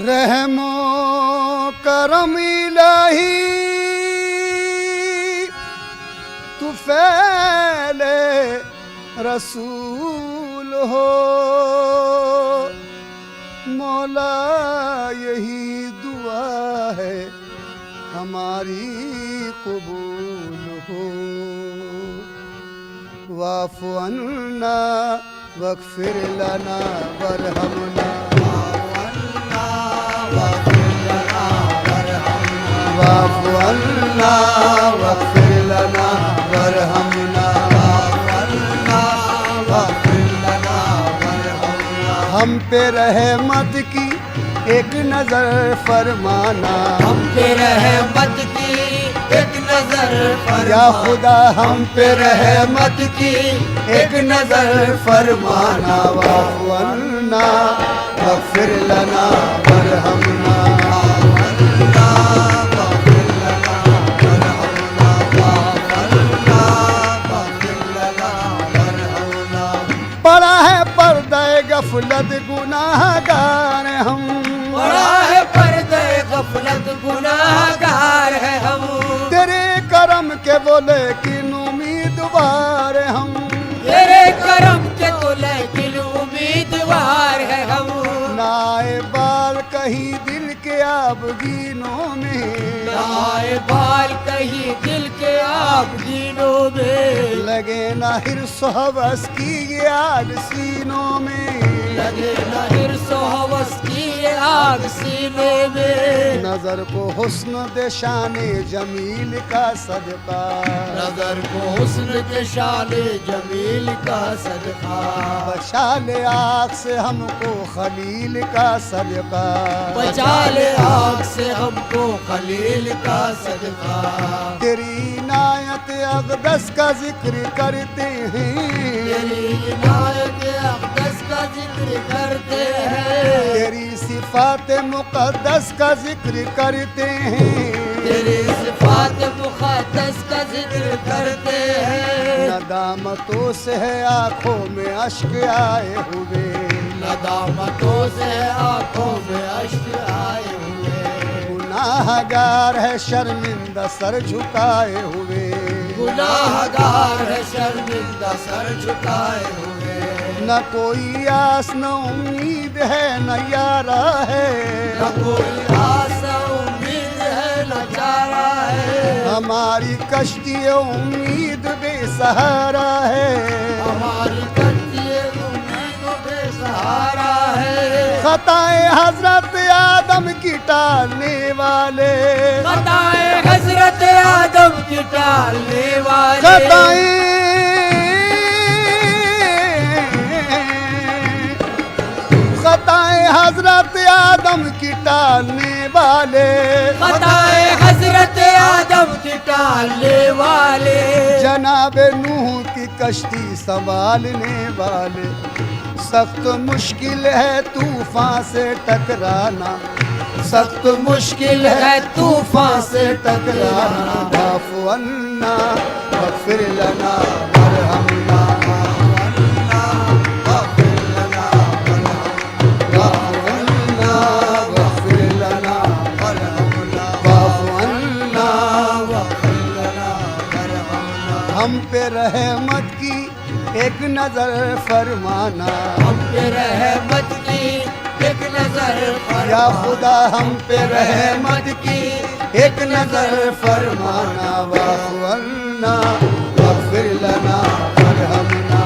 रहमो करम इलाही तू फैले रसूल हो। मौला यही दुआ है हमारी कबूल हो। वाफ़ु अन्ना वग़फ़िर लना वरहमना। वाफ़ु अन्ना वग़फ़िर लना वरहमना। हम पे रहमत की एक नजर फरमाना। हम पे रहमत की एक नजर फरमाना। या खुदा हम पे रहमत की एक नजर फरमाना। वाफ़ु अन्ना वग़फ़िर लना वरहमना। बड़ा है पर्दे गफलत गुनाहगार हम। बड़ा है पर्दे गफलत गुनाहगार है हम। तेरे करम के बोले लेकिन उम्मीदवार हम। तेरे करम के तो लेकिन उम्मीदवार है हम। नाए बाल कहीं दिल के आबगीनों में। नाए बाल कहीं दिल के आबगीनों में। लगे ना हिर्स हवस की ये आग सीनों में। लगे न हिर्स हवस की ये आग सीने में। नजर को हुस्न दे शाने जमील का सदका। नजर को हुस्न के शाने जमील का सदका। बचा ले आग से हमको खलील का सदका। बचा ले आग से हमको खलील का सदका। तेरी इनायत अक़दस का जिक्र करते हैं। तेरी इनायत अक़दस का जिक्र करते हैं। तेरी सिफ़ात मुक़द्दस का जिक्र करते हैं। तेरी सिफ़ात मुक़द्दस का जिक्र करते हैं। नदामतों से है आँखों में अश्क आए हुए। नदामतों से आँखों में अश्क आए हुए। गुनाहगार है शर्मिंदा सर झुकाए हुए। गुनाहगार है शर्मिंदा सर झुकाए हुए। न कोई आस न उम्मीद है न यारा है। न कोई आस उम्मीद है न चारा है। हमारी कश्ती उम्मीद बेसहारा है। हमारी कश्ती उम्मीद बेसहारा है। खताए हजरत आदम की टालने वाले। खताए हजरत आदम की टालने वाले। खताए हजरत आदम की टालने वाले। खताए हजरत आदम की टालने वाले। जनाब नूह की कश्ती संभालने वाले। सख्त मुश्किल है तूफान से टकराना। सख्त मुश्किल है तूफान से टकराना। वाफ़ु अन्ना वग़फ़िर लना वरहमना। हम पे रहमत की एक नजर फरमाना। हम पे रहमत की एक नजर फरमाना। या खुदा हम पे रहमत की एक नजर फरमाना। वाफ़ु अन्ना वग़फ़िर लना वरहमना।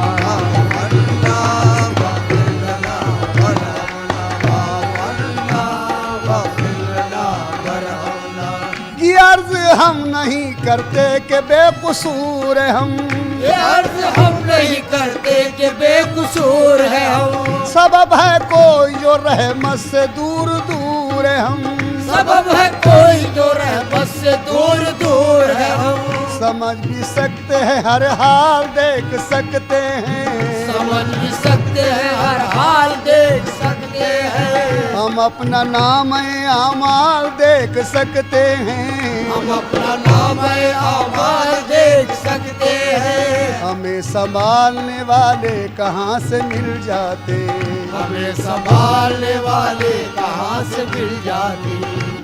अर्ज हम नहीं करते कि बेकसूर हम। ये अर्ज हम नहीं करते कि बेकसूर है हम। सबब है कोई जो रहमत से दूर दूर है हम। सबब है कोई जो रहमत से दूर दूर है हम। समझ भी सकते हैं हर हाल देख सकते हैं। समझ भी सकते हैं हर हाल देख सकते हैं। हम अपना नाम आमाल देख सकते हैं। हम अपना नाम आमाल देख सकते हैं। हमें संभालने वाले कहाँ से मिल जाते, हमें संभालने वाले कहाँ से मिल जाते,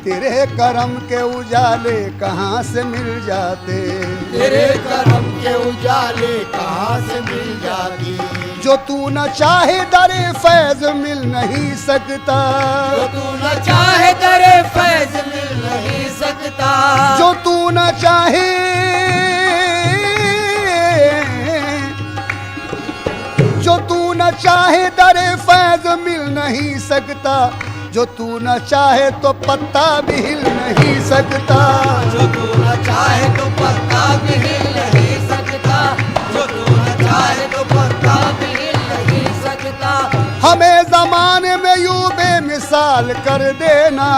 तेरे करम के उजाले कहाँ से मिल जाते, तेरे करम के उजाले कहाँ से मिल जाती, जो तू न चाहे दरे फैज मिल नहीं सकता, जो तू न चाहे तेरे फैज मिल नहीं सकता, जो तू न चाहे, जो तू न चाहे दरे फैज मिल नहीं सकता, जो तू न चाहे तो पत्ता भी हिल नहीं सकता, जो तू न चाहे तो पत्ता भी हिल नहीं सकता, जो तू न चाहे तो पत्ता भी हिल नहीं सकता, हमें जमाने में यूं बेमिसाल कर देना,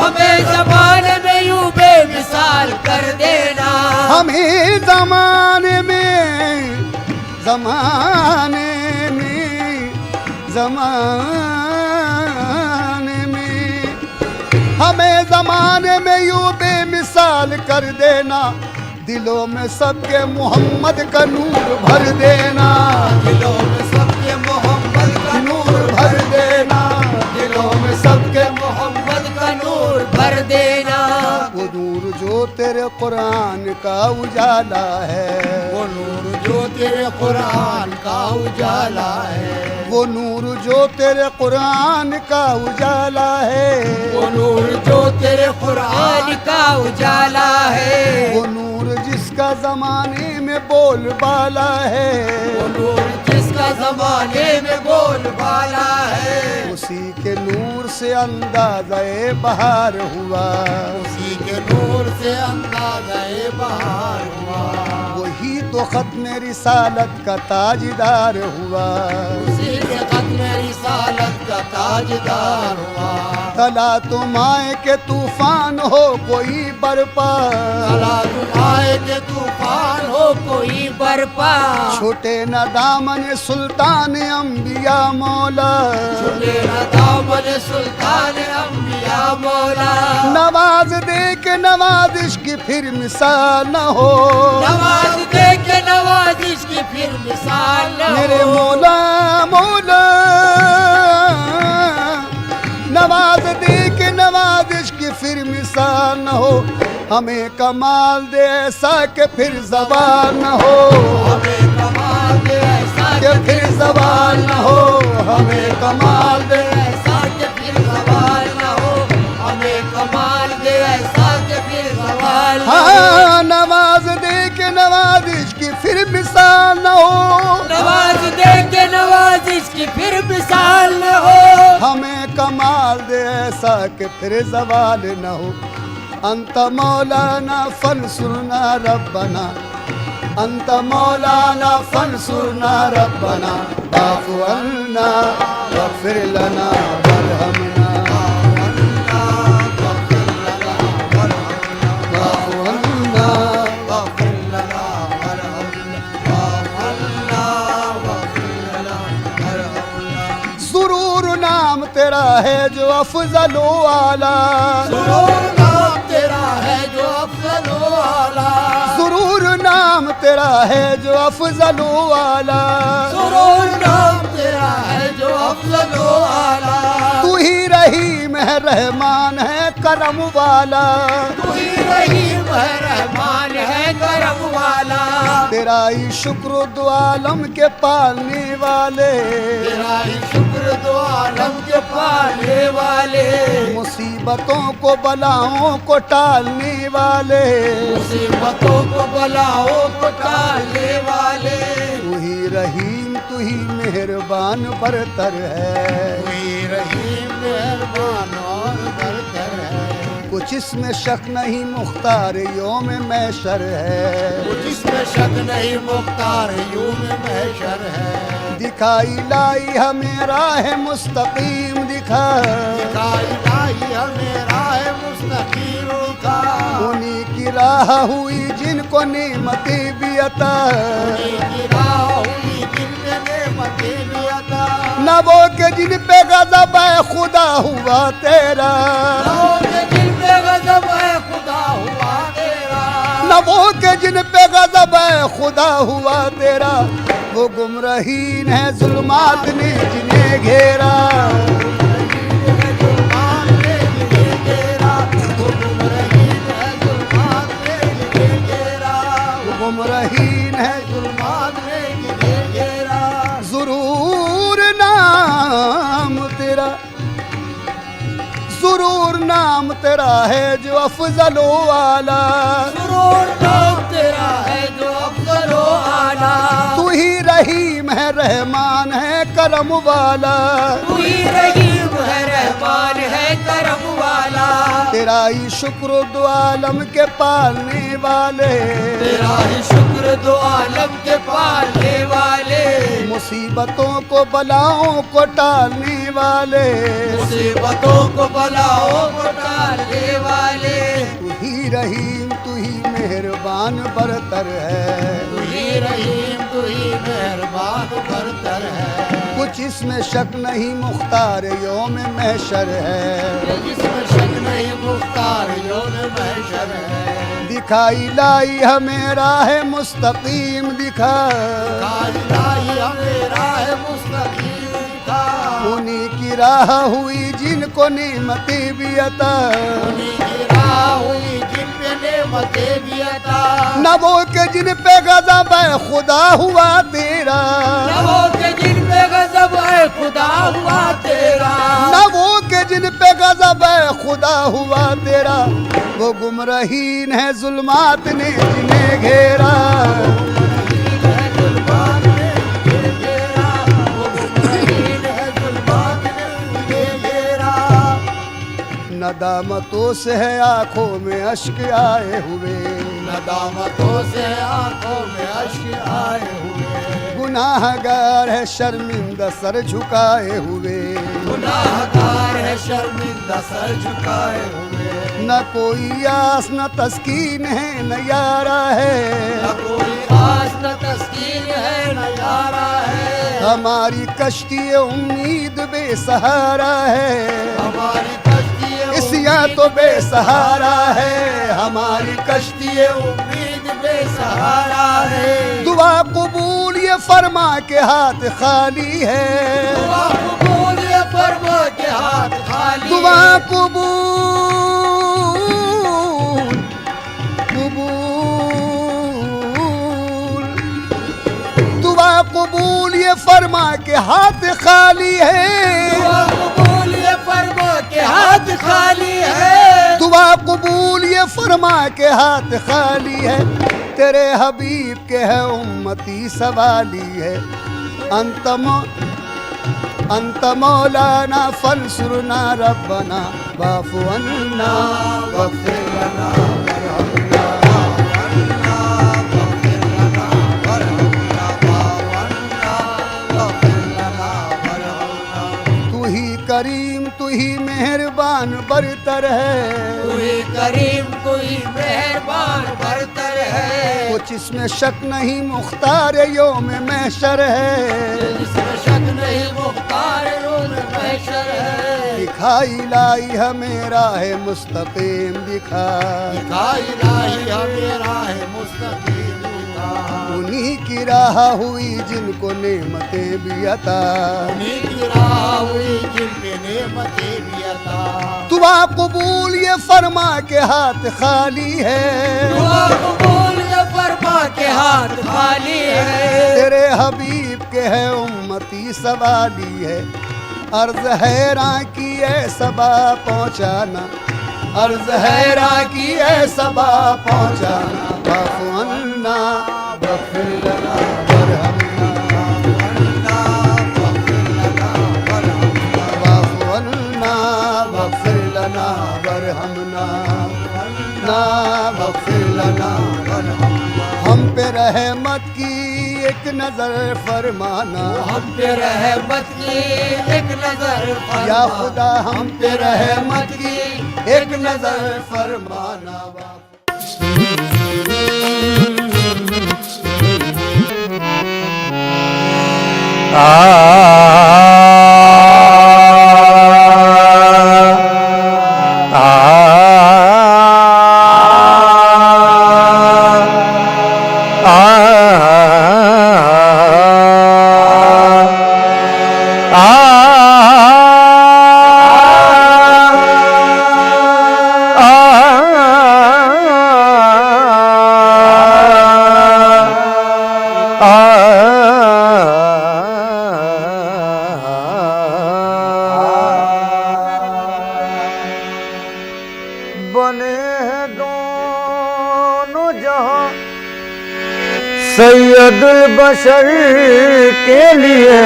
हमें जमाने में यूं बेमिसाल कर देना, हमें जमाने में, जमाने में, जमाने में, हमें जमाने में यूं बेमिसाल कर देना, दिलों में सबके मोहम्मद का नूर भर देना, दिलों में सबके मोहम्मद का नूर भर देना, दिलों में सबके मोहम्मद का नूर भर देना, वो नूर जो तेरे कुरान का उजाला है, वो नूर जो तेरे कुरान का उजाला है, वो नूर जो तेरे कुरान का उजाला है, वो नूर जो तेरे कुरान का उजाला है, वो नूर जिसका जमाने में बोलबाला है, वो नूर जिसका जमाने में बोलबाला है, उसी के नूर से अंदाज़े बहार हुआ, उसी के नूर से अंदाज़े बहार हुआ, वही तो खत्म रिसालत का ताजदार हुआ, उसी के खत्म रिसालत का ताजदार हुआ, तला तुम आए के तूफान हो कोई बरपा, तला तुम आए के तूफान हो कोई बरपा, छोटे न दामन सुल्तान अंबिया मौला, छुटे न दामन सुल्तान अंबिया मौला, नवाज दे के नवाजिश की फिर मिसाल न हो, नवाज दे के नवाजिश की फिर मिसाल न हो, मेरे मौला मौला, नवाज दे के नवाजिश की फिर मिसाल न हो, हमें कमाल दे ऐसा के फिर ज़बान न हो, हमें कमाल दे ऐसा के फिर ज़बान न हो, हमें कमाल दे, ऐसा के फिर सवाल न हो, हमें कमाल दे ऐसा के फिर सवाल न हो, हाँ नवाज दे के नवाजिश की फिर मिसाल न हो, नवाज दे के नवाजिश की फिर मिसाल न हो, हमें कमाल दे ऐसा के फिर ज़वाल न हो, अंत मौलाना फंसुरना रब्बना, अंत मौलाना फंसुरना रब्बना, वाफ़ु अन्ना वग़फ़िर लना वरहमना, वाफ़ु अन्ना वग़फ़िर लना वरहमना, अल्लाह वग़फ़िर लना वरहमना, सुरूर नाम तेरा है जो अफ़ज़ल आला, सुरूर नाम तेरा है जो अफ़ज़ल आला, सुरूर नाम तेरा है जो अफ़ज़ल आला, सुरूर नाम तेरा है जो अफ़ज़ल आला, तू ही रहीम है रहमान है करम वाला, तू ही रहीम है रहमान है करम वाला, तेरा ही शुक्र दो आलम के पालने वाले, तेरा ही शुक्र दो आलम के पालने वाले, मुसीबतों को बलाओं को टालने वाले, मुसीबतों को बलाओं को टालने वाले, तू ही रहीम तू ही मेहरबान बरतर है, तू ही रहीम मेहरबान और बरतर है, कुछ इसमें शक नहीं मुख्तार योम महशर है, जिसमें शक नहीं मुख्तार यूं में महशर है, दिखाई लाई हमें राह मुस्तकीम दिखा, दिखाई लाई हमें राह मुस्तकीम दिखा, उन्हीं की राह हुई जिनको नेमतें भी अता, उन्हीं की राह हुई जिनमें नेमतें भी अता, न वो के जिन पे गज़ब है खुदा हुआ तेरा, जिन पे गज़ब है खुदा हुआ तेरा, न वो के जिन पे गज़ब है खुदा हुआ तेरा, वो गुमरहीन है जुल्मात ने जिन्हें घेरा। गुमरहीन है जुल्मात ने जिन्हें घेरा। ज़रूर नाम तेरा, ज़रूर नाम तेरा है जो अफजलो आला। ज़रूर नाम तेरा है जो अफजलो आला। तू ही रहीम है रहमान है करम वाला। तू ही रहीम है रहमान है करम वाला। तेरा ही शुक्र दो आलम के पालने वाले। तेरा ही शुक्र दो आलम के पालने वाले। मुसीबतों को बलाओं को टालने वाले। मुसीबतों को बलाओं को टालने वाले। तू ही रहीम तू ही मेहरबान बरतर है। तू ही रहीम तू ही मेहरबान बरतर है। कुछ इसमें शक नहीं मुख्तार यौम महशर है। जिसमें शक नहीं मुख्तार यौम महशर है। दिखाई लाई हमें राह मुस्तकीम दिखा। दिखाई हमें राह मुस्तकीम दिखा। उन्हीं की राह हुई जिनको नेमतें भी अता। उन्हीं की राह हुई जिन पे नेमतें भी अता। न वो के जिन पे गज़ब है खुदा हुआ तेरा। न वो के जिन पे गज़ब है खुदा हुआ तेरा। न वो के जिन पे गज़ब है खुदा हुआ तेरा, वो गुमरहीन है जुल्मात ने जिन्हें घेरा। नदामतों से है आंखों में अश्क आए हुए। नदामतों से आंखों में अश्क आए हुए। गुनाहगार है शर्मिंदा सर झुकाए हुए। गुनाहगार है शर्मिंदा सर झुकाए हुए। न कोई आस न तस्कीन है न यारा है। न कोई आस न तस्कीन है न यारा है। हमारी कश्ती उम्मीद बेसहारा है। हमारी कश्ती इसिया तो बेसहारा है। हमारी कश्ती उम्मीद बेसहारा है। दुआ कबूल ये फरमा के हाथ खाली है। दुआ कबूल ये फरमा के हाथ खाली। दुआ कबूल दुआ कबूल ये फरमा के हाथ खाली है। दुआ कबूल ये फरमा के हाथ खाली है। दुआ कबूल ये फरमा के हाथ खाली है। तेरे हबीब के है उम्मती सवाली है। अंत मौलाना फंसुरना रब्बना वाफ़ु अन्ना वग़फ़िर लना करीम तू ही मेहरबान बरतर है। तू ही करीम तू ही मेहरबान बरतर है। कुछ इसमें शक नहीं मुख्तार यौम महशर है। जिसमें शक नहीं मुख्तार यौम महशर है। दिखाई लाई हमें राह मुस्तकीम दिखा। दिखाई लाई हमें राह मुस्तकीम दिखा। उन्हीं की राह हुई जिनको नेमतें भी अता। उन्हीं की राह हुई जिन पे नेमतें भी अता। दुआ कबूल ये फरमा के हाथ खाली है। दुआ कबूल ये फरमा के हाथ खाली है। तेरे हबीब के है उम्मती सवाली है। अर्ज हैरां की है सबा पहुँचाना। अर्ज हैरां की है सबा पहुँचाना। वाफ़ु अन्ना वग़फ़िर लना वरहमना। वाफ़ु अन्ना वग़फ़िर लना वरहमना। ना वग़फ़िर लना वरहमना। हम पे रहमत की एक नजर फरमाना। हम पे रहमत की एक नजर फरमाना। या खुदा हम पे रहमत की एक नजर फरमाना। बने हैं दोनों जहां सैयदुल बशर के लिए,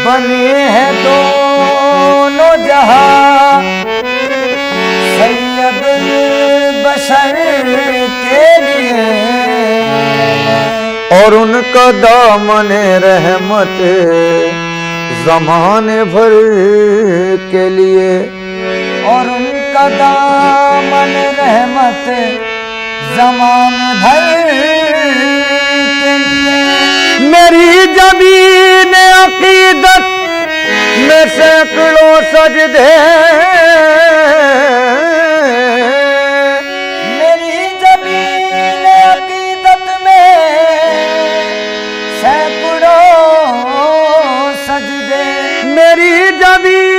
बने हैं दोनों जहां सैयदुल बशर के लिए, और उनका दामन रहमत ज़माने भर के लिए, और उनका दामन रहमत ज़माने भर के लिए। मेरी ज़मीन अक़ीदत में सैकड़ों सजदे, मेरी ज़मीन अक़ीदत में सैकड़ों सजदे, मेरी ज़मीन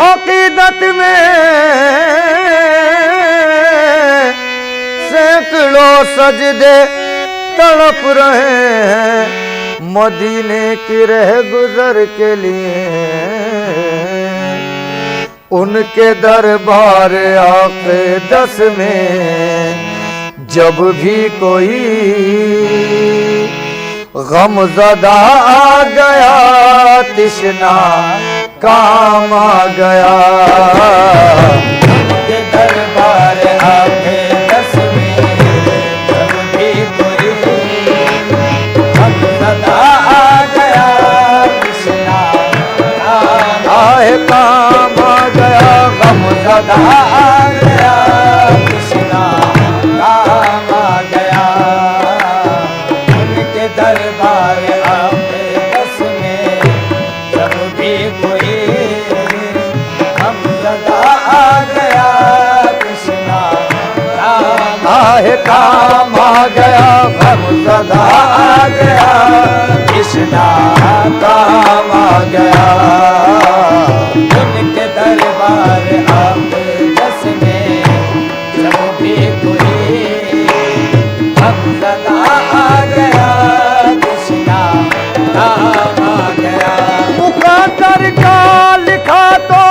अक़ीदत में सैकड़ों सजदे तड़प रहे हैं मदीने की रह गुजर के लिए। उनके दरबार आक़िदत में जब भी कोई गमज़दा आ गया, तिश्ना काम आ गया। उनके दरबार आक़िदत में जब भी कोई गमज़दा आ गया, तिश्ना काम आ गया, गमज़दा आ गया, तिश्ना काम आ गया। उनके दरबार आक़िदत में जब भी कोई गमज़दा आ गया, कृष्णा काम आ गया, गमज़दा आ गया, कृष्णा काम आ गया। उनके दरबार आक़िदत में जब भी कोई गमज़दा आ गया, कृष्णा काम आ गया। मुक़द्दर का लिखा तो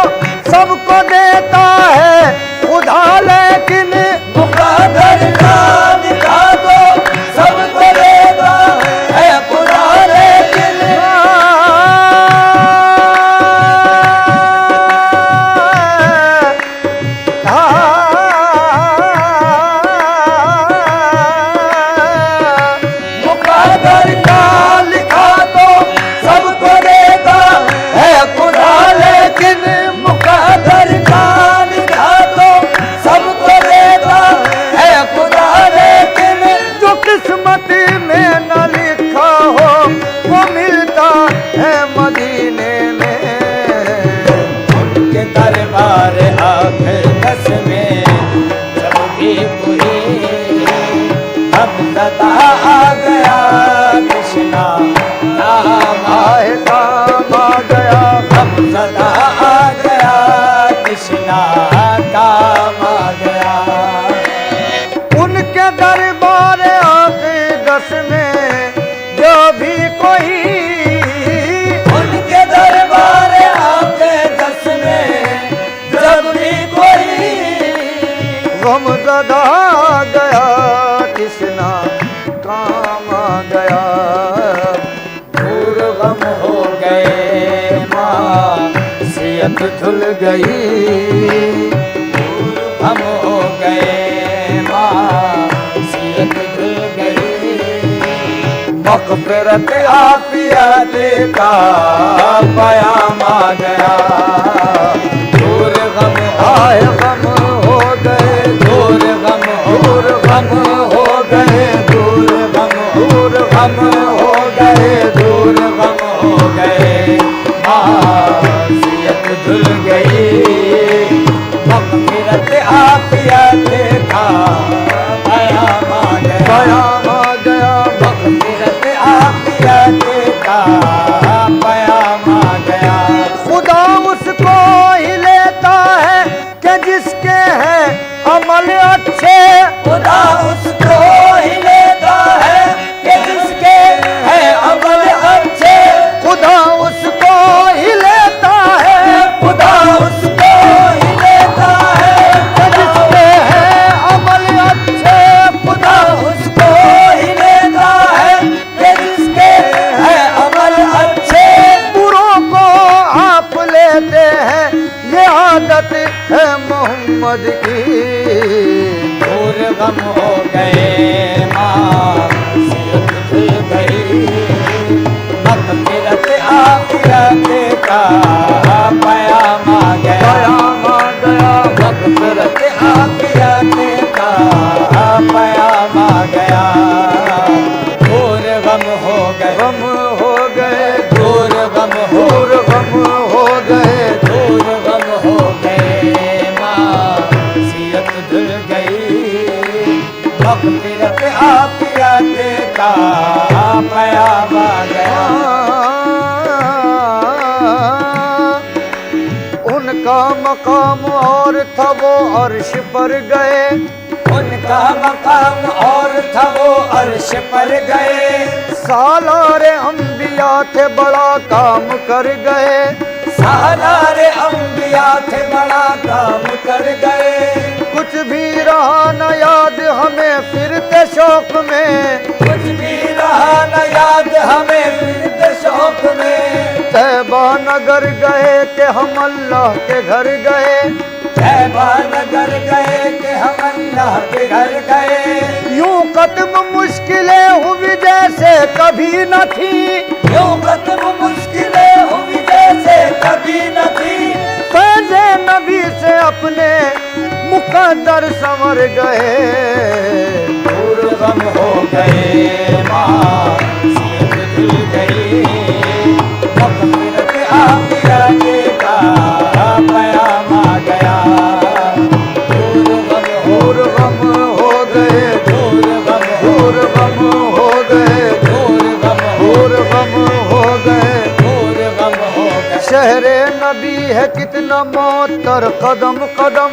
सबको देता है खुदा, लेकिन मुक़द्दर का लिखा तो सबको देता है खुदा, लेकिन मुक़द्दर का लिखा तो सबको देता है खुदा, लेकिन मुक़द्दर का लिखा तो सबको देता है खुदा, लेकिन जो किस्मत में न लिखा हो वो मिलता है मदीने में। उनके दरबार आक़िदत में जब भी कोई गमज़दा आ गया, कृष्णा काम आ गया, गमज़दा आ गया, कृष्णा काम आ गया। उनके दरबार आक़िदत में जो भी कोई, उनके दरबार आक़िदत में जब भी कोई गमज़दा आ गया, कृष्णा काम आ गया। दूर गम हो गए मासियत धुल गई, दूर गम हो गए मासियत धुल गई, मग़फ़िरत आफ़ियत का पयाम आ गया। दूर गम आए गम हो गए, दूर गम हो गए, दूर गम हो गए, दूर गम हो गए, मासियत धुल गई, मग़फ़िरत आफ़ियत का पयाम आ गया, मग़फ़िरत आफ़ियत का पयाम आ गया। खुदा उसको अच्छे खुदा उसको ही लेता है कि जिसके है अमल अच्छे। खुदा उसको ही लेता है, खुदा उसको ही लेता है जिसके है अमल अच्छे। खुदा उसको ही लेता है कि जिसके है अमल अच्छे। बुरों को आप लेते हैं, ये आदत है मोहम्मद की। दूर गम हो गए मासीत खुल गई, मग़फ़िरत आखिरत का पयाम आ गया। पयाम आ गया, मग़फ़िरत आखिरत का पयाम आ गया। दूर गम हो गए, गम हो गए, दूर गम हो, दूर गम हो गए। दूर गम हो गए मासीत धुल गई, मग़फ़िरत आखिरत का पयाम आ गया। उनका मकाम और था वो अर्श पर गए। उनका मकाम और था वो अर्श पर गए। सालारे अंबिया थे, बड़ा काम कर गए। सालारे अंबिया थे, बड़ा काम कर गए। कुछ भी रहा न याद हमें फिरते शौक में। कुछ भी रहा न याद हमें फिरते शौक में। तैबा नगर गए कि हम अल्लाह के घर गए। तैबा नगर गए कि हम अल्लाह के घर गए। यूं कत्म मुश्किलें हुई जैसे कभी न थी। यूं खत्म मुश्किलें हुई जैसे कभी न थी। फैज़े नबी से अपने मुकद्दर संवर गए। दूर गम हो गए मासीत धुल गई, मग़फ़िरत आखिरत का पयाम आ गया। दूर गम हो, दूर गम हो गए, दूर गम हो, दूर गम हो गए, दूर गम हो, दूर गम हो गए। दूर गम हो गए। शहरे नबी है कितना मोतर कदम कदम।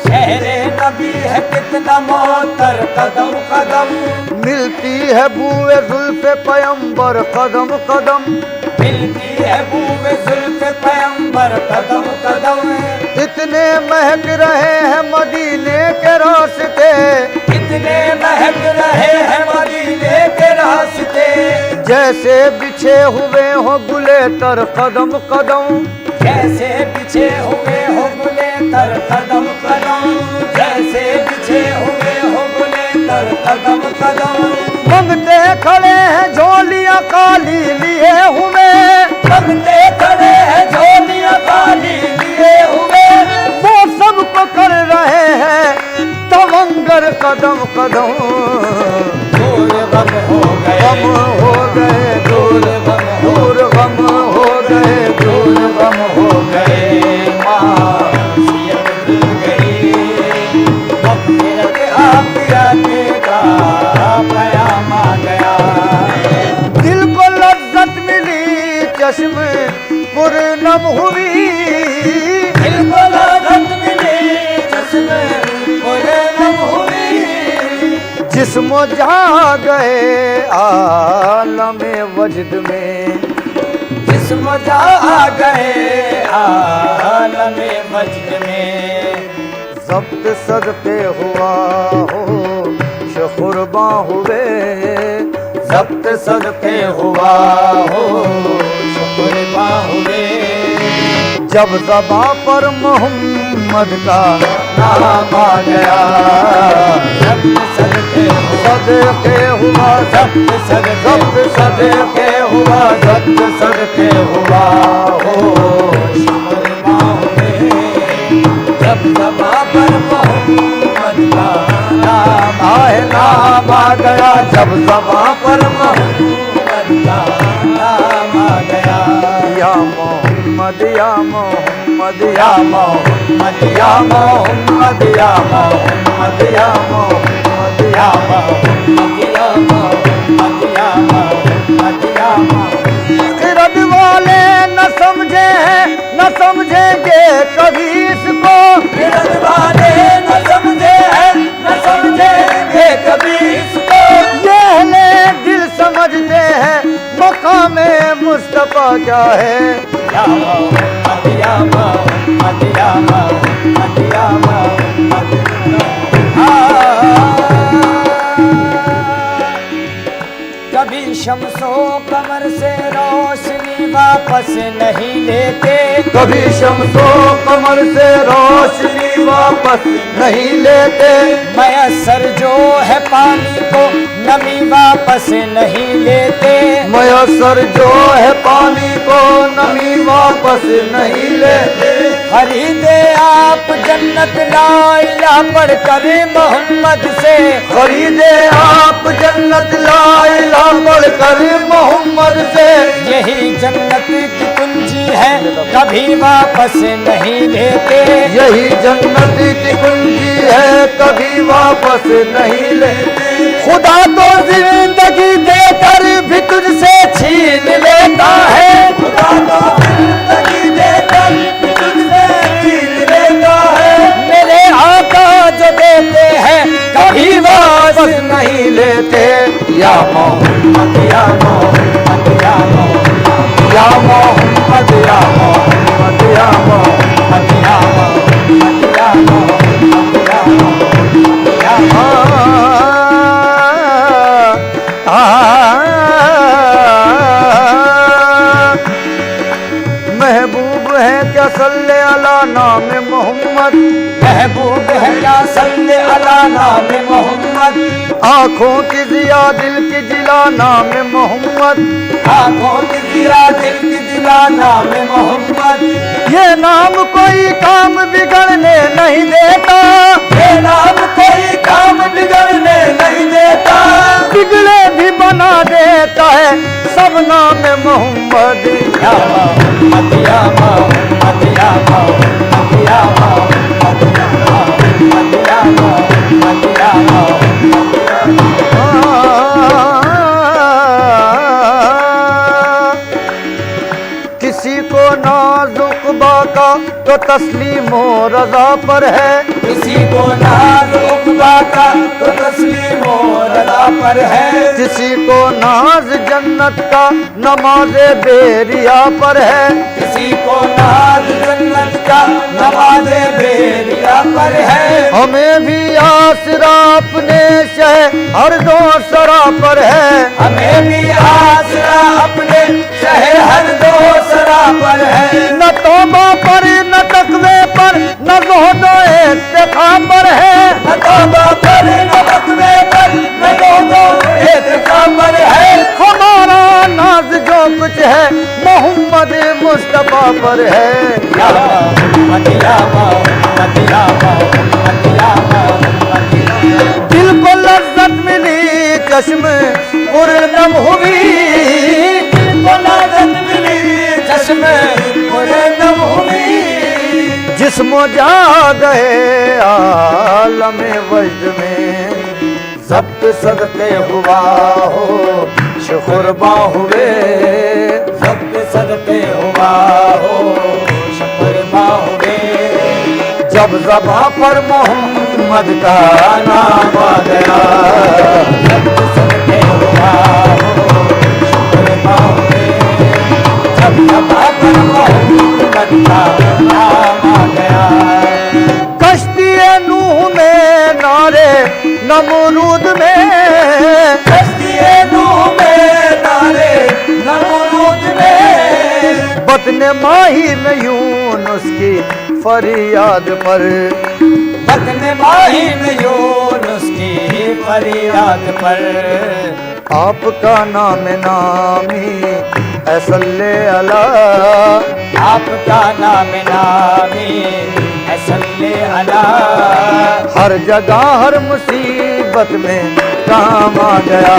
शहरे नबी है कितना मोतर कदम कदम। मिलती है बूए जुल्फ़े पैगंबर कदम कदम। मिलती है बूवे जुल्फ़े पैगंबर कदम कदम। इतने महक रहे हैं मदीने के रास्ते। कितने महक रहे हैं मदीने के रास्ते। जैसे बिछे हुए हो गुले तर कदम कदम। जैसे बिछे हुए हो गुले तर कदम कदम। जैसे बिछे हुए हो गुले तर कदम कदम। मंगते खड़े हैं झोलियां काली लिए हुए। मंगते खड़े हैं झोलियां काली लिए हुए। वो सब पकड़ रहे हैं तवंगर कदम कदम। दूर गम हो गए, गम हो गए, दूर गम हो, दूर गम हो गए, दूर गम हो गए मासीत धुल गई, मग़फ़िरत आखिरत का पयाम आ गया। दिल को लज्जत मिली चश्म पुरनम हुई। दिल को लज़्ज़त मिली चश्मे पुरनम हुई। जिस्म जा गए आलमे वजद में। जिस्म जा गए आलमे वजद में। ज़ब्त सदक़े हुआ हो शुकुरबा हुए। ज़ब्त सदक़े हुआ हो शुकुरबा हुए। जब ज़बां पर मोहम्मद का नाम आ गया। ज़ब्त सदक़े हुआ, सदक़े हुआ, ज़ब्त सदक़े, ज़ब्त सदक़े हुआ, ज़ब्त सदक़े हुआ हो शुकुरबा हुए। जब ज़बां पर मोहम्मद का नाम आए नाम आ गया। जब ज़बां पर मोहम्मद का नाम आ गया। या मोहम्मद या मोहम्मद या मोहम्मद या मोहम्मद या मोहम्मद या मोहम्मद या मोहम्मद या मोहम्मद या मोहम्मद या मोहम्मद। खिरद वाले न समझे हैं न समझेंगे कभी इसको। खिरद वाले न समझे हैं न क्या है। या मोहम्मद या मोहम्मद या मोहम्मद या मोहम्मद। कभी शम्सो कमर से रोशनी वापस नहीं लेते, कभी शम्सो कमर से रोशनी वापस नहीं लेते। मयसर जो है पानी को नमी वापस नहीं लेते, मयसर जो है पानी को नमी वापस नहीं लेते। खरीदे आप जन्नत ला इलाहा पढ़कर मोहम्मद से, खरीदे आप जन्नत ला इलाहा पढ़कर मोहम्मद से। यही जन्नत की कुंजी है कभी वापस नहीं लेते, यही जन्नत की कुंजी है कभी वापस नहीं लेते। खुदा तो जिंदगी देकर भी तुझसे छीन लेता है, खुदा तो जिंदगी देकर भी तुझसे छीन लेता है। मेरे आका जो देते हैं कभी वापस नहीं लेते। या मोहम्मद या मोहम्मद या मोहम्मद या मोहम्मद या मोहम्मद या मोहम्मद या मोहम्मद या मोहम्मद या मोहम्मद या महबूब है क्या सल्ले अला नाम मोहम्मद। महबूब है क्या सल्ले अला नाम मोहम्मद। आँखों की जिया दिल की जिला नाम मोहम्मद। आँखों की जिया दिल की जिला नाम मोहम्मद। ये नाम कोई काम बिगड़ने नहीं देता, ये नाम कोई काम बिगड़ने नहीं देता, बिगड़े भी बना देता है सब नाम मोहम्मद। या मोहम्मद या मोहम्मद या मोहम्मद या मोहम्मद या मोहम्मद या मोहम्मद। किसी को नाजुक बाका तो तस्लीम हो रजा पर है, किसी को नाज उकबा का तो तस्लीम रज़ा पर है, किसी को नाज जन्नत का नमाज बेरिया पर है, किसी को नाज जन्नत का नमाज बेरिया पर है। हमें भी आसरा अपने शह हर दो सरा पर है, हमें भी आसरा अपने शहर हर दो सरा पर है। न तौबा पर न तकवे पर न ज़ुहदो इत्तिक़ा पर है, न तौबा पर न तकवे पर न ज़ुहदो इत्तिक़ा पर है। हमारा नाज जो कुछ है मोहम्मद मुस्तफा पर है। या मोहम्मद या मोहम्मद या मोहम्मद या मोहम्मद। दिल को लज्जत मिली चश्म पुरनम हुई, दिल को लज्जत मिली चश्मे पुरनम हुई। जिस्मो जा गए आलम वजद में, जब्त सदके हुआ हो शुकुरबा हुए, जब्त सदके हुआ हो शुकुरबा हुए। जब ज़बा पर मोहम्मद का नाम आ गया, जब्त सदके हुआ हो शुकुरबा हुए। जब ज़बा पर मोहम्मद का नाम आ गया। कश्ती नूह में नारे नमरूद में, कश्ती नूह में नारे नमरूद में। बतन माही में यूनुस की फरियाद पर, बतन माही में यूनुस की फरियाद पर। आपका नाम नामी ऐ सल्ले अला, आपका नाम नामी है सल्ले अला। हर जगह हर मुसीबत में काम आ गया।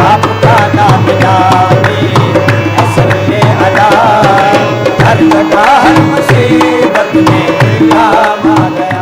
आपका नाम नामी है सल्ले अला। हर जगह हर मुसीबत में काम आ गया।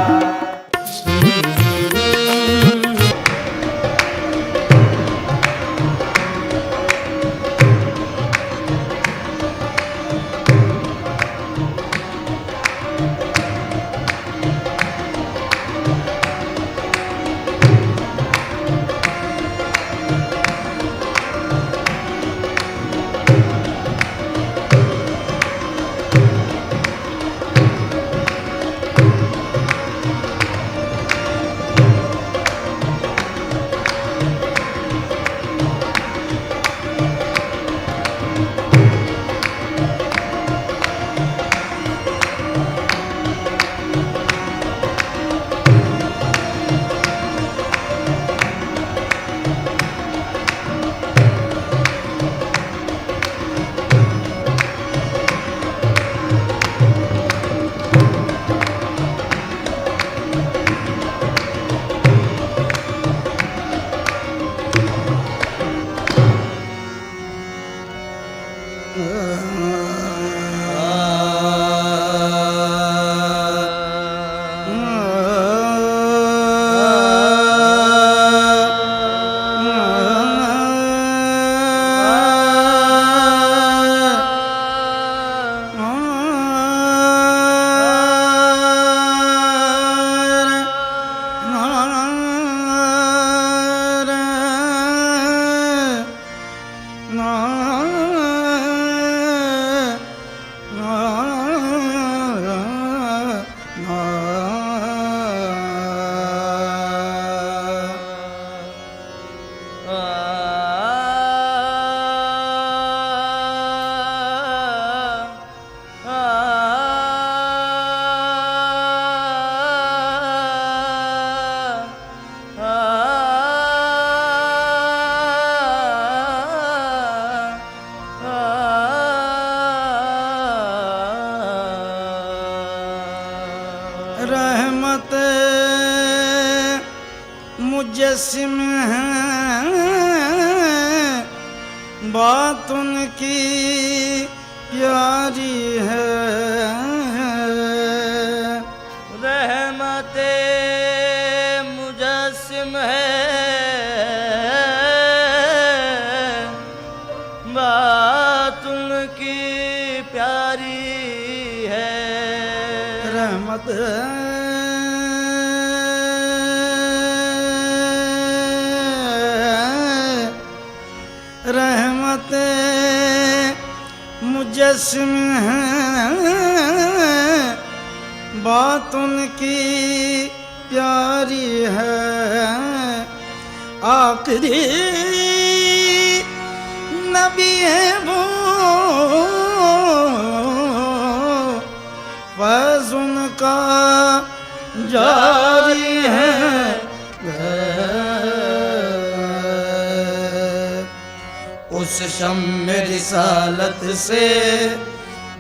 मुजस्सिम हैं, बात उनकी प्यारी है। रहमते मुजस्सिम है, बात उनकी प्यारी है। रहमत रहमत मुजस्सिम हैं, बात उनकी प्यारी है। आखिरी नबी है वो, फैज़ उनका जारी है। उस शम्म रिसालत से,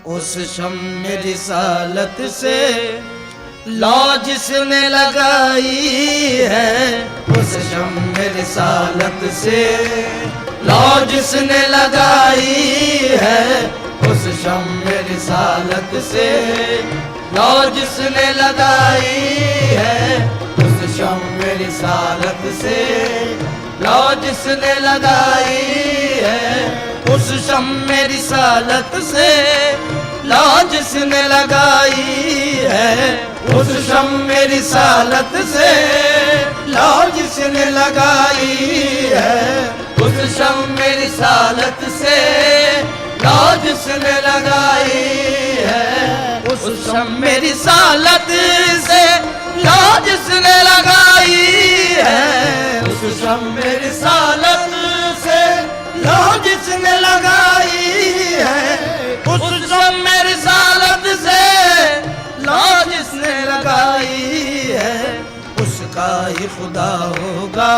उस शम्म रिसालत से लौ जिसने लगाई है। उस शम्म रिसालत से लौ जिसने लगाई है। उस शम्म रिसालत से लौ जिसने लगाई है। उस शम्म रिसालत से लौ जिसने लगाई है। उस शम्म रिसालत से लौ जिसने लगाई है। उस शम्म रिसालत से लौ जिसने लगाई है। उस शम्म रिसालत से लौ जिसने लगाई है। उस शम्म रिसालत से लौ जिसने लगाई है। उस शम्म रिसालत से लौ जिसने लगाई है। उस शम्म रिसालत से लौ जिसने लगाई है। उसका ही खुदा होगा,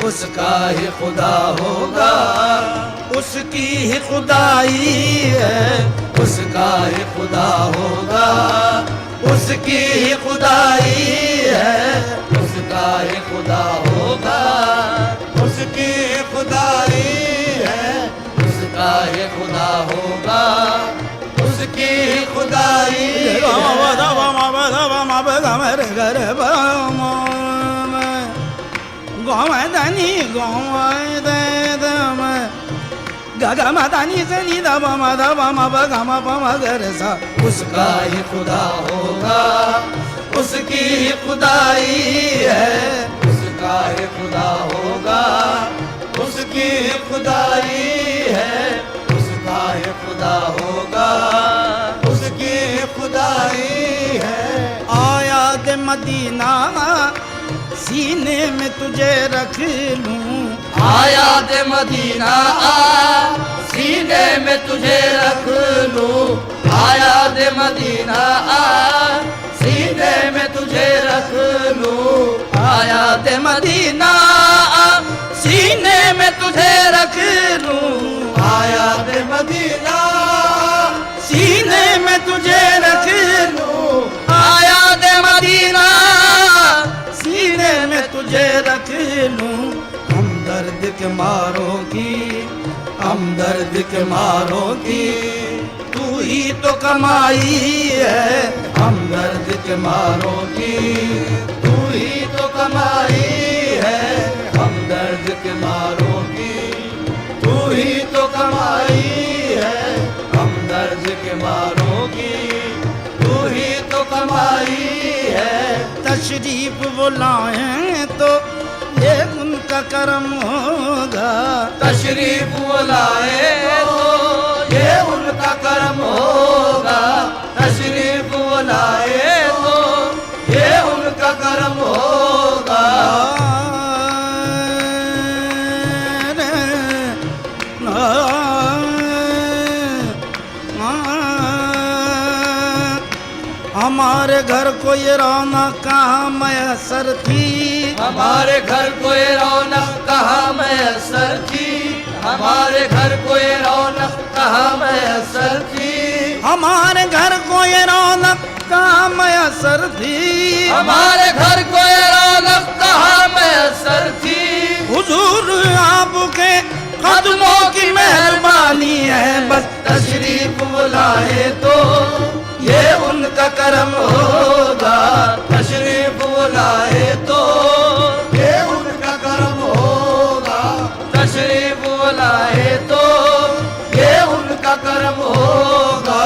उसका ही खुदा होगा, उसकी ही खुदाई है। उसका ही खुदा होगा, उसकी ही खुदाई है। उसका ही खुदा होगा, उसकी ही खुदाई है। उसका ही खुदा होगा, उसकी ही खुदाई गोमदनी गोमदम गगमदनी सनी दम मदम मगम मगर सा। उसका ही खुदा होगा, उसकी ही खुदाई है। उसका ही खुदा होगा, उसकी ही खुदाई है। उसका ही खुदा होगा, उसकी ही खुदाई है। आया दे मदीना सीने में तुझे रख लूं। आया दे मदीना सीने में तुझे रख लूं। आया दे मदीना सीने में तुझे रख लूं। आया दे मदीना सीने में तुझे रख लूं। आया दे मदीना सीने में तुझे रख लूं। आया दे मदीना सीने में तुझे रख लूं। हम दर्द के मारों की, हम दर्द के मारों की तू ही तो कमाई है। हम दर्द के मारों की तू ही तो कमाई है। हम दर्द के मारों की तू ही तो कमाई है। हम दर्द के मारों की तू ही तो कमाई है। तशरीफ वो लाएं तो ये उनका करम होगा। तशरीफ वो लाएं तो ये उनका करम होगा। तशरीफ वो लाएं तो ये उनका करम होगा। हमारे घर को ये रौनक कहाँ मैसर थी। हमारे घर को ये रौनक कहाँ मैसर थी। हमारे घर को ये रौनक कहाँ मैसर थी। हमारे घर को ये रौनक कहाँ मैसर थी। हमारे घर को ये रौनक कहाँ मैसर बस तशरीफ बुलाए तो ये उनका करम होगा। तशरीफ बुलाए तो ये उनका करम होगा। तशरीफ बुलाए तो ये उनका करम होगा।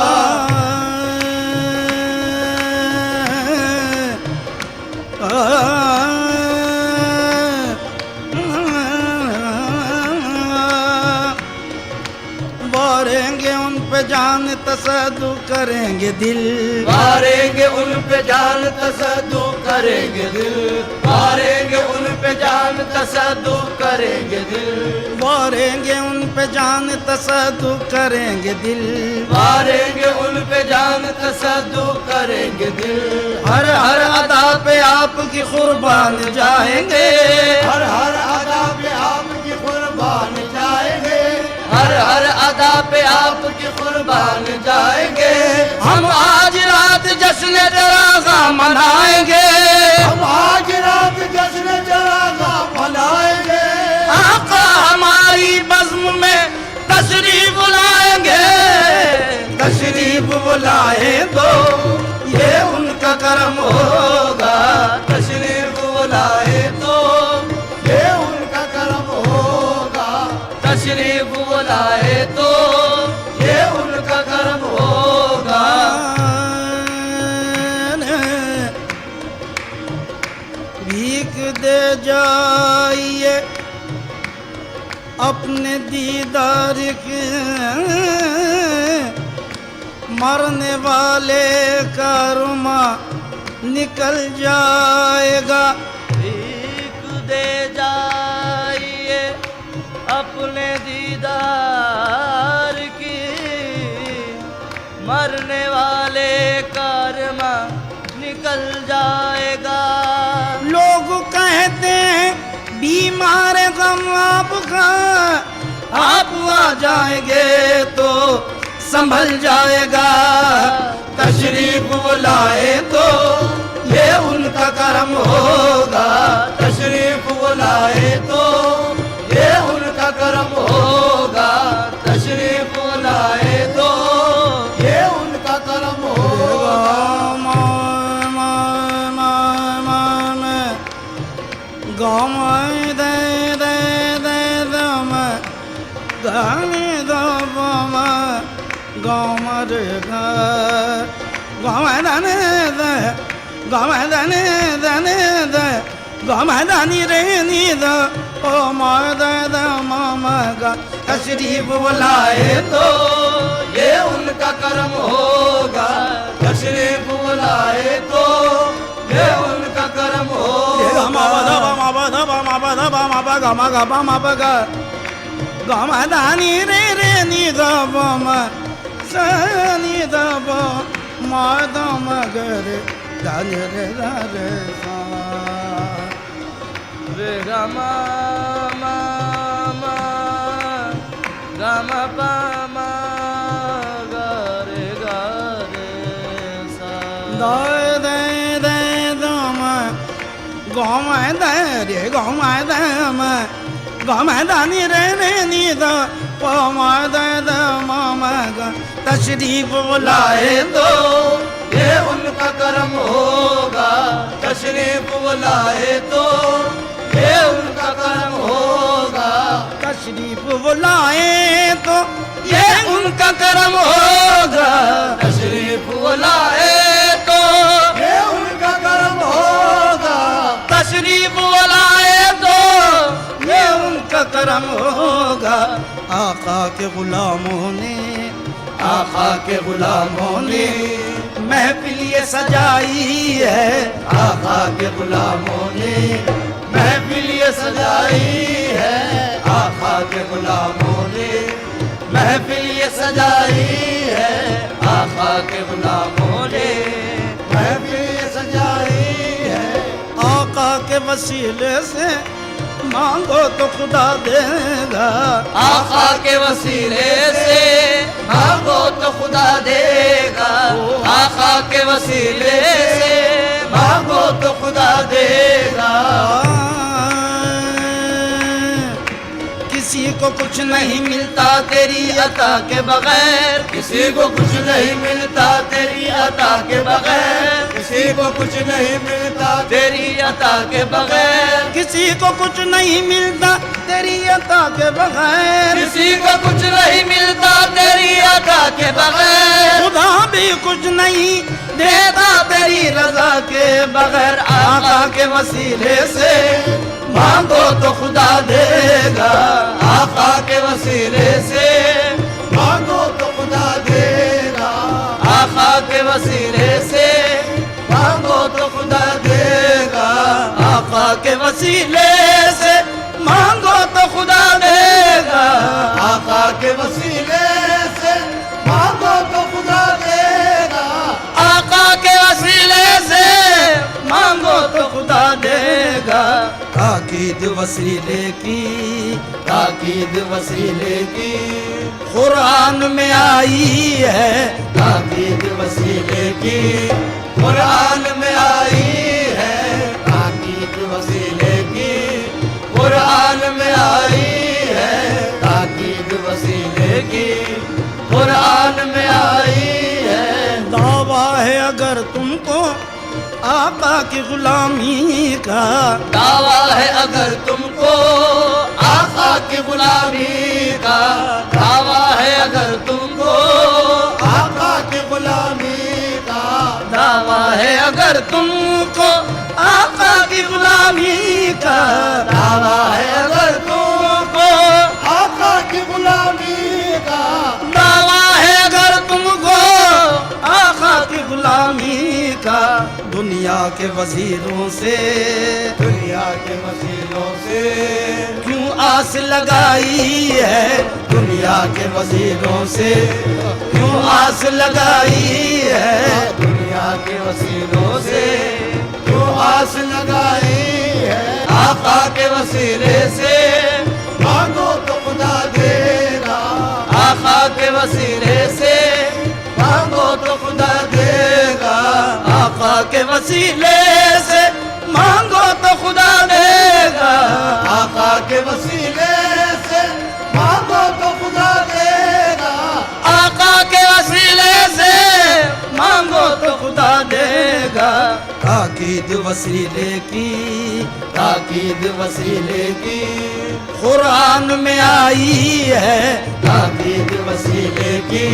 वारेंगे उन पे जान तसद्दु करेंगे दिल, मारेंगे उन पे जान तसद्दु करेंगे दिल। मारेंगे उन पे जान तसद्दु करेंगे दिल। वारेंगे उन पे जान तसद्दु करेंगे दिल। मारेंगे उन पे जान तसद्दु करेंगे दिल। हर हर अदा पे आपकी कुर्बान जाएंगे। हर हर अदा पे आपकी कुर्बान जाएंगे। हर हर अदा पे आपकी कुर्बान जाएंगे। हम आज रात जश्न जरागा मनाएंगे। हम आज रात जश्न जरागा मनाएंगे। आका हमारी बज़्म में तशरीफ बुलाएंगे। तशरीफ बुलाए तो ये उनका करम होगा। तशरीफ बुलाए तो ये उनका करम होगा। तशरीफ बुलाए तो ये उनका करम होगा। भीख दे जाइए अपने दीदार के, मरने वाले का रुमा निकल जाएगा। भीख दे जाइए अपने दीदार की, मरने वाले कारमा निकल जाएगा। लोग कहते हैं बीमार गम आपका, आप आ जाएंगे तो संभल जाएगा। तशरीफ बुलाए तो ये उनका करम होगा। तशरीफ बुलाए तो ये उनका करम होगा। तशरीफ बुलाए तो ये उनका करम होगा। गाँव दे दे दे दम गाने दम गाँव रे गाँव दाने दे गाँव दाने दाने दे गाँव दानी रे नी द ओ माँ दे द मामा गा। तशरीफ बुलाए तो ये उनका करम होगा। तशरीफ बुलाए तो ये उनका करम होगा। दानी रे रे नी दब सनी दब मादम गरे दानी रे रे रे रमा मा मा रमा पा मा गा रे सा। दे दे दे दम गाँव दे रे गाँव दम गाँव दानी रे रे नी द पमा दे द मामा गा। तशरीफ बुलाए तो ये उनका करम होगा। तशरीफ बुलाए तो ये उनका करम होगा। तशरीफ बुलाए तो ये उनका करम होगा। तशरीफ बुलाए तो ये उनका करम होगा। तशरीफ बुलाए तो ये उनका करम होगा। आका के गुलामों ने आका के गुलामों ने महफिल ये सजाई है। आका के गुलामों ने महफिल ये सजाई है। आका के गुलामों ने महफिल ये सजाई है। आका के गुलामों ने महफिल ये सजाई है। आका के वसीले से मांगो तो खुदा देगा। आका के वसीले से मांगो तो खुदा देगा। आका के वसीले से मांगो तो खुदा देगा। किसी को कुछ नहीं मिलता तेरी अता के बगैर, किसी को कुछ नहीं मिलता तेरी अता के बगैर, किसी को कुछ नहीं मिलता तेरी अता के बगैर, किसी को कुछ नहीं मिलता तेरी अता के बगैर, किसी को कुछ नहीं मिलता तेरी अता के बगैर, खुदा भी कुछ नहीं देता तेरी रजा के बगैर। आका के वसीले से मांगो तो खुदा देगा, आका के वसीले से मांगो तो खुदा देगा, आका के वसीले से मांगो तो खुदा देगा, आका के वसीले से मांगो तो खुदा देगा, आका के वसीले से मांगो तो खुदा देगा, आका के वसीले से मांगो तो खुदा देगा। ताकीद वसीले की, ताकीद वसीले की कुरान में आई है, ताकीद वसीले की कुरान में आई है, ताकीद वसीले की कुरान में आई है, ताकीद वसीले की कुरान में आई है। दावा है अगर तुमको आका की गुलामी का, दावा है अगर तुमको आका की गुलामी का, दावा है अगर तुमको आका की गुलामी का, दावा है अगर तुमको आका की गुलामी का, दावा है अगर तुमको आका की गुलामी का, दावा है अगर तुमको आका की गुलामी का। दुनिया के वजीरों से, दुनिया के वसीलों से क्यों आस लगाई है, दुनिया के वसीलों से क्यों आस लगाई है, दुनिया के वसीलों से क्यों आस लगाई है, आका के वसीले से मांगो तो खुदा देगा, आका के वसीले से मांगो तो खुदा देगा, आका के वसीले से मांगो तो खुदा देगा, आका के वसीले से मांगो तो खुदा देगा, आका के वसीले से मांगो तो खुदा देगा। ताकीद वसीले की, ताकीद वसीले की कुरान में आई है, ताकीद वसीले की